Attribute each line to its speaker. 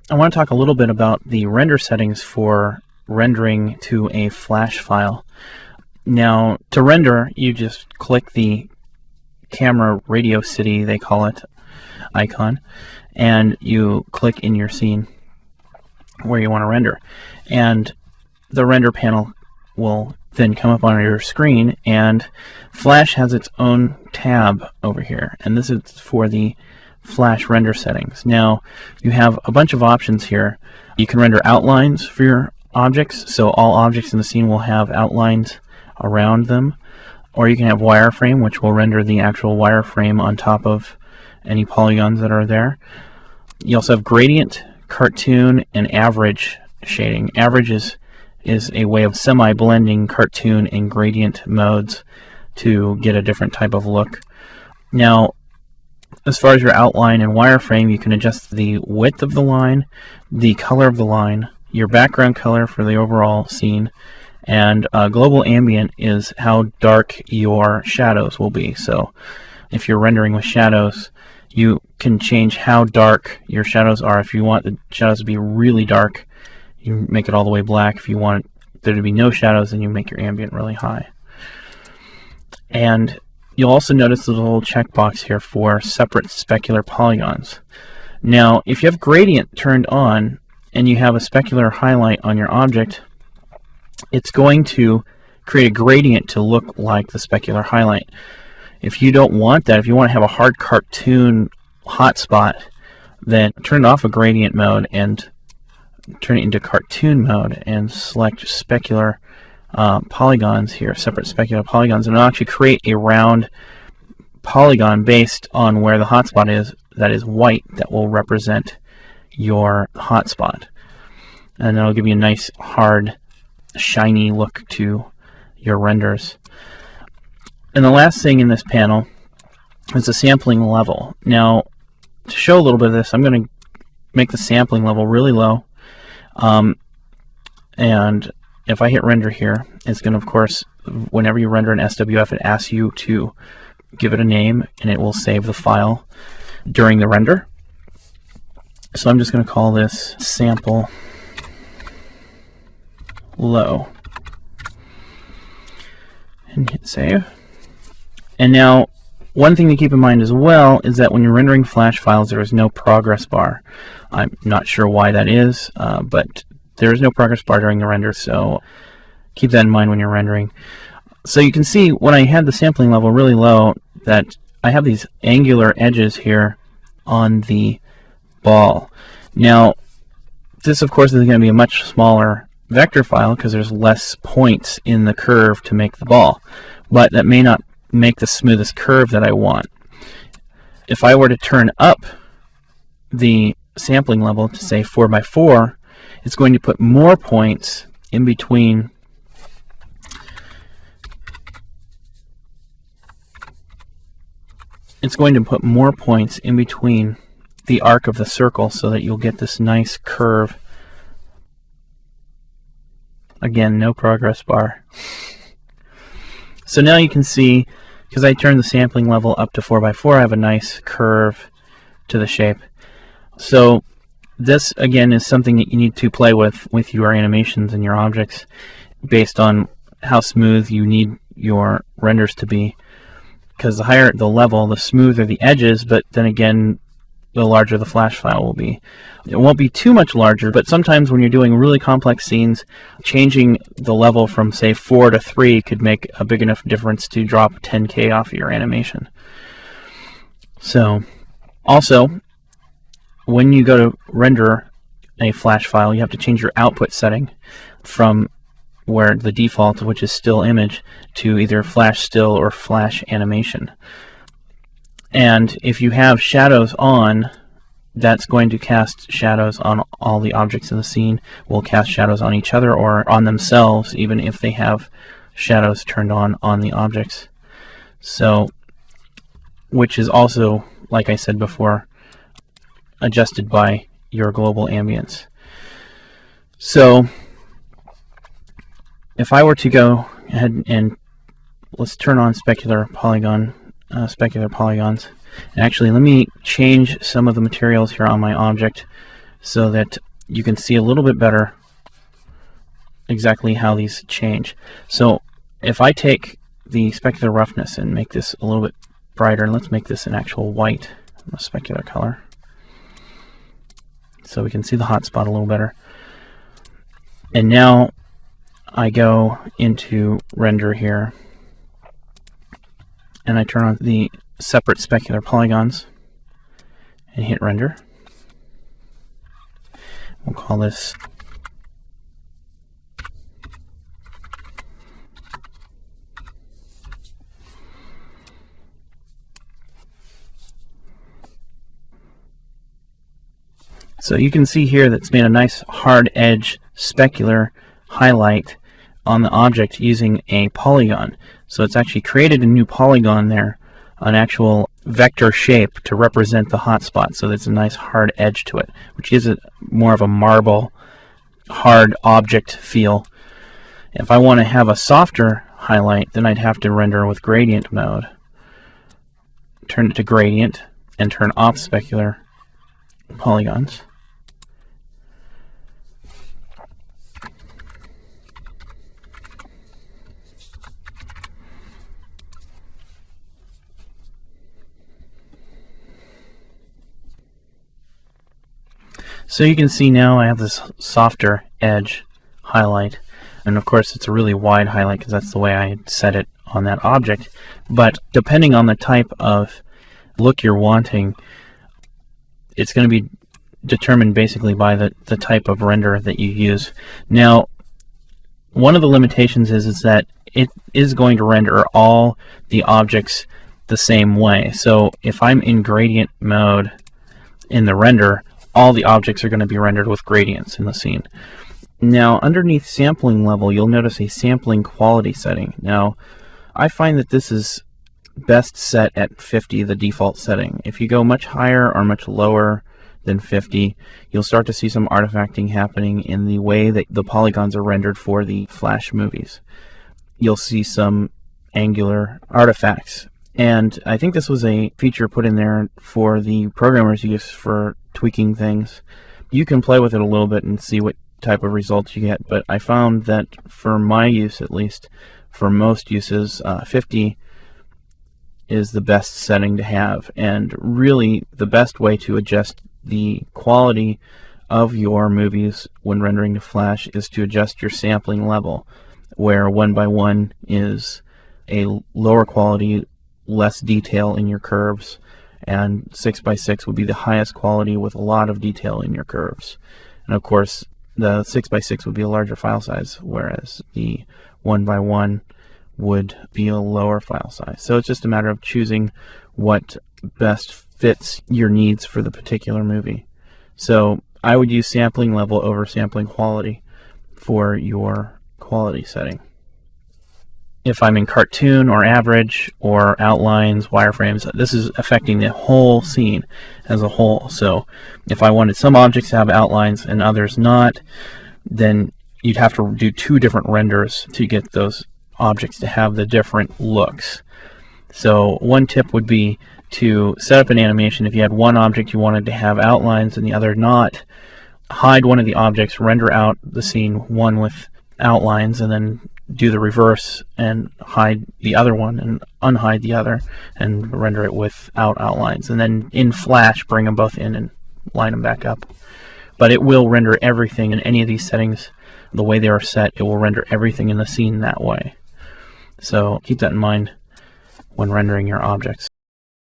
Speaker 1: I want to talk a little bit about the render settings for rendering to a Flash file. Now, to render, you just click the camera radio city, they call it, icon, and you click in your scene where you want to render. And the render panel will then come up on your screen, and Flash has its own tab over here, and this is for the Flash render settings. Now, you have a bunch of options here. You can render outlines for your objects, so all objects in the scene will have outlines around them, or you can have wireframe, which will render the actual wireframe on top of any polygons that are there. You also have gradient, cartoon, and average shading. Average is a way of semi-blending cartoon and gradient modes to get a different type of look. Now, as far as your outline and wireframe, you can adjust the width of the line, the color of the line, your background color for the overall scene, and global ambient is how dark your shadows will be. So if you're rendering with shadows, you can change how dark your shadows are. If you want the shadows to be really dark, you make it all the way black. If you want there to be no shadows, then you make your ambient really high. And you'll also notice the little checkbox here for separate specular polygons. Now, if you have gradient turned on and you have a specular highlight on your object, it's going to create a gradient to look like the specular highlight. If you don't want that, if you want to have a hard cartoon hotspot, then turn off a gradient mode and turn it into cartoon mode and select specular polygons here, separate specular polygons, and it'll actually create a round polygon based on where the hotspot is that is white, that will represent your hotspot. And that'll give you a nice, hard, shiny look to your renders. And the last thing in this panel is the sampling level. Now, to show a little bit of this, I'm going to make the sampling level really low. And if I hit render here, it's going to, of course, whenever you render an SWF, it asks you to give it a name, and it will save the file during the render. So I'm just going to call this sample low and hit save. And now, one thing to keep in mind as well is that when you're rendering Flash files, there is no progress bar. I'm not sure why that is, but there is no progress bar during the render, so keep that in mind when you're rendering. So you can see when I had the sampling level really low that I have these angular edges here on the ball. Now, this of course is going to be a much smaller vector file because there's less points in the curve to make the ball, but that may not make the smoothest curve that I want. If I were to turn up the sampling level to say 4x4, it's going to put more points in between the arc of the circle so that you'll get this nice curve. Again, no progress bar. So now you can see, because I turned the sampling level up to 4x4, I have a nice curve to the shape. So this, again, is something that you need to play with your animations and your objects based on how smooth you need your renders to be. Because the higher the level, the smoother the edges, but then again, the larger the Flash file will be. It won't be too much larger, but sometimes when you're doing really complex scenes, changing the level from, say, 4 to 3 could make a big enough difference to drop 10K off of your animation. So, also, when you go to render a Flash file, you have to change your output setting from where the default, which is still image, to either Flash still or Flash animation. And if you have shadows on, that's going to cast shadows on all the objects in the scene, will cast shadows on each other or on themselves, even if they have shadows turned on the objects. So, which is also, like I said before, adjusted by your global ambience. So, if I were to go ahead and let's turn on specular polygons. And actually, let me change some of the materials here on my object so that you can see a little bit better exactly how these change. So if I take the specular roughness and make this a little bit brighter, and let's make this an actual white, a specular color, so we can see the hot spot a little better. And now I go into render here, and I turn on the separate specular polygons and hit render. We'll call this So you can see here that's made a nice hard edge specular highlight on the object using a polygon. So it's actually created a new polygon there, an actual vector shape to represent the hotspot. So there's a nice hard edge to it, which gives it more of a marble, hard object feel. If I want to have a softer highlight, then I'd have to render with gradient mode. Turn it to gradient and turn off specular polygons. So you can see now I have this softer edge highlight, and of course it's a really wide highlight because that's the way I set it on that object. But depending on the type of look you're wanting, it's going to be determined basically by the type of render that you use. Now, one of the limitations is that it is going to render all the objects the same way. So if I'm in gradient mode in the render, all the objects are going to be rendered with gradients in the scene. Now, underneath sampling level, you'll notice a sampling quality setting. Now, I find that this is best set at 50, the default setting. If you go much higher or much lower than 50, you'll start to see some artifacting happening in the way that the polygons are rendered for the Flash movies. You'll see some angular artifacts. And I think this was a feature put in there for the programmers use for tweaking things. You can play with it a little bit and see what type of results you get, but I found that for my use, at least for most uses, 50 is the best setting to have, and really the best way to adjust the quality of your movies when rendering to Flash is to adjust your sampling level, where 1 by 1 is a lower quality, less detail in your curves, and 6 by 6 would be the highest quality with a lot of detail in your curves. And of course the 6 by 6 would be a larger file size, whereas the 1 by 1 would be a lower file size. So it's just a matter of choosing what best fits your needs for the particular movie. So I would use sampling level over sampling quality for your quality setting. If I'm in cartoon or average or outlines, wireframes, this is affecting the whole scene as a whole. So if I wanted some objects to have outlines and others not, then you'd have to do 2 different renders to get those objects to have the different looks. So one tip would be to set up an animation. If you had one object you wanted to have outlines and the other not, hide one of the objects, render out the scene one with outlines, and then do the reverse and hide the other one and unhide the other and render it without outlines, and then in Flash bring them both in and line them back up. But it will render everything in any of these settings the way they are set. It will render everything in the scene that way. So keep that in mind when rendering your objects.